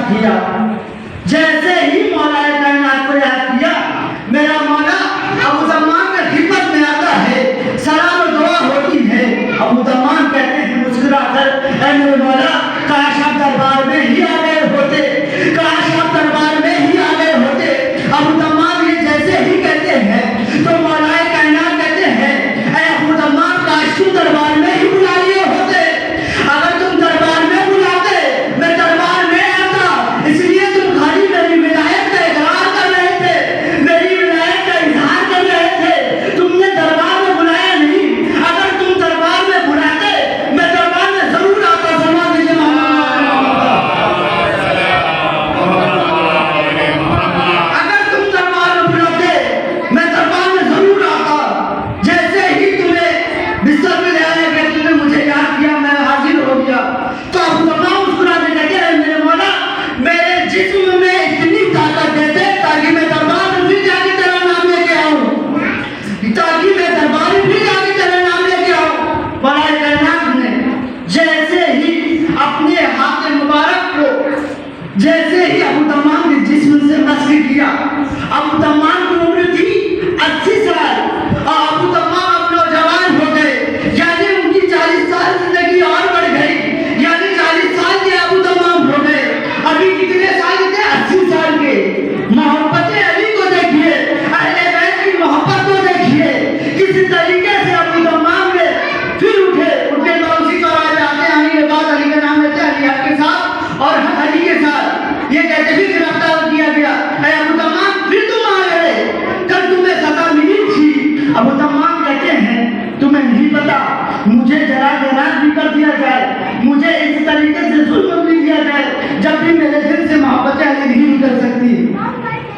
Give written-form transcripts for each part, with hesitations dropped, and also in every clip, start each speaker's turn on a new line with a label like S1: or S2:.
S1: کیا۔ جیسے ہی مولا کائنات کو یاد کیا، میرا مولا ابو تمام کے خدمت میں آتا ہے، سلام و دعا ہوتی ہے۔ ابو تمام کہتے ہیں مسکرا کر، اے میرے مولا کاش آپ دربار میں ہی آ گئے ہوتے، کاش آپ دربار میں ہی آ گئے ہوتے۔ ابو تمام یہ جیسے ہی کہتے ہیں تو مولا کائنات کہتے ہیں، اے ابو تمام کاش تم دربار میں ہی بلا لیے ہوتے، اگر تم دربار میں بلاتے میں دربار میں آتا، اس لیے تم خالی میری ولایت کا اقرار کر رہے تھے، میری ولایت کا اظہار کر رہے تھے، تم نے دربار میں بلایا نہیں۔ اگر تم دربار میں بلاتے میں دربار میں ضرور آتا۔ سلام دیجیے اگر تم دربار میں بلاتے میں دربار میں ضرور آتا۔ جیسے ہی تمہیں بستر میں لے آیا کہ تم نے مجھے یاد کیا، میں حاضر ہو گیا، تو ابو تمام مسکرانے لگے، اے میرے مولا میرے جسم میں اتنی طاقت دے دے تاکہ میں دربار میں پھر جا کے تیرا نام لے کے آؤں، تاکہ میں دربار میں پھر جا کے تیرا نام لے کے آؤں۔ مولا کائنات نے جیسے ہی اپنے ہاتھ مبارک کو جیسے ہی ابو تمام کے جسم سے مسح کیا، ابو تمام کی عمر تھی 80 سال اور ابو تمام اب نوجوان ہو گئے، یعنی ان کی 40 سال زندگی اور بڑھ گئی، یعنی 40 سال کے ابو تمام ہو گئے۔ ابھی کتنے سال کے؟ 80 سال کے۔ محبت علی کو دیکھیے، اہل بیت کی محبت کو دیکھیے، کس طریقے سے ابو تمام نے پھر اٹھے تو اسی طرح جاتے ہیں، علی کے بعد علی کا نام لیتے ہیں، علی حق کے ساتھ اور حق علی کے ساتھ، یہ کہتے بھی گرفتار کیا گیا۔ اے ابو تمام پھر تم آ گئے، کل تمہیں سزا ملی تھی۔ ابو تمام کہتے ہیں تمہیں نہیں پتا، مجھے جلا جلال بھی کر دیا جائے، مجھے اس طریقے سے ظلم بھی دیا جائے، جب بھی میرے دل سے محبت علی نہیں نکل سکتی۔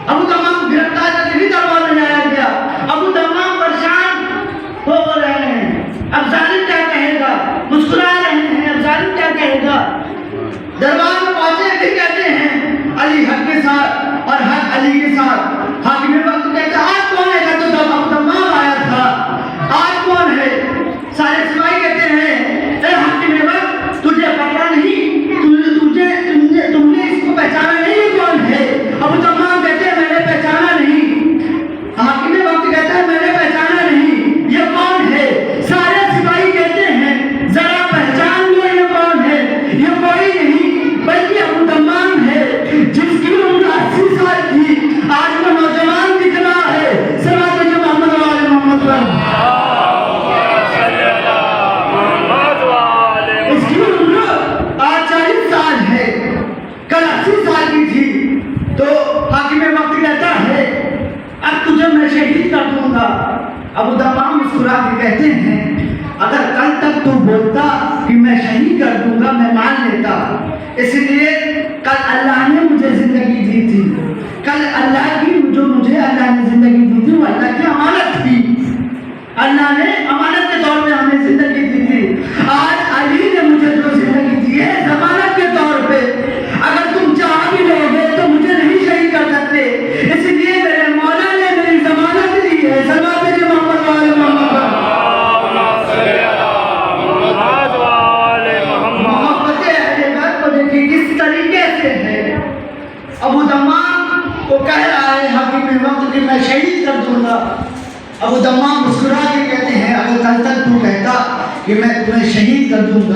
S1: ابو تمام گرفتار کر کے بھی دربار میں لایا گیا۔ ابو تمام پریشان ہو رہے ہیں، اب ظالم کیا کہے گا، مسکرا رہے ہیں، اب ظالم کیا کہے گا۔ دربار میں پہنچے پھر کہتے ہیں علی حق کے ساتھ اور حق علی کے ساتھ۔ حاکم وقت کہتے ہیں آج کون ہے؟ کہتے تو ابو تمام آیا تھا، آج کون ہے؟ سارے سپاہی کہتے ہیں اے حاکم وقت تجھے پتا نہیں، تم نے اس کو پہچانا نہیں، یہ کون ہے؟ ابو تمام کہتے ہیں میں نے پہچانا نہیں۔ حاکم وقت کہتا ہے میں نے پہچانا نہیں، یہ کون ہے؟ سارے سپاہی کہتے ہیں ذرا پہچان لو یہ کون ہے، یہ کوئی نہیں بلکہ ابو تمام ہے، جس کی عمر 80 سال تھی، آج وہ نوجوان دکھ رہا ہے۔ سلام علیکم محمد و آل محمد۔ اس کی عمر آج 40 سال ہے، کل 80 سال کی تھی۔ تو حاکم وقت کہتا ہے اب تجھے میں شہید کر دوں گا۔ ابو تمام مسکرا کے کہتے ہیں اگر کل تک تو بولتا کہ میں شہید کر دوں گا میں مان لیتا، اس لیے کل اللہ نے مجھے زندگی دی تھی، کل اللہ کی جو مجھے اللہ نے زندگی دی تھی وہ اللہ کی امانت تھی، اللہ نے امانت کے طور پہ ہمیں زندگی دی تھی۔ آج علی نے مجھے جو زندگی دی ہے ضمانت کے طور پہ، اگر تم چاہ بھی لو گے تو مجھے نہیں شہید کر سکتے، اس لیے میرے مولا نے میری ضمانت دی ہے۔ سلام علیکم محمد و آل محمد۔ محبت اہل بیت کو دیکھیے کس طریقے سے ہے۔ ابو تمام کو کہہ رہا ہے حاکم وقت کہ میں شہید کر دوں گا۔ ابو تمام مسکرا کے کہتے ہیں اگر کل تک تو کہتا کہ میں تمہیں شہید کر دوں گا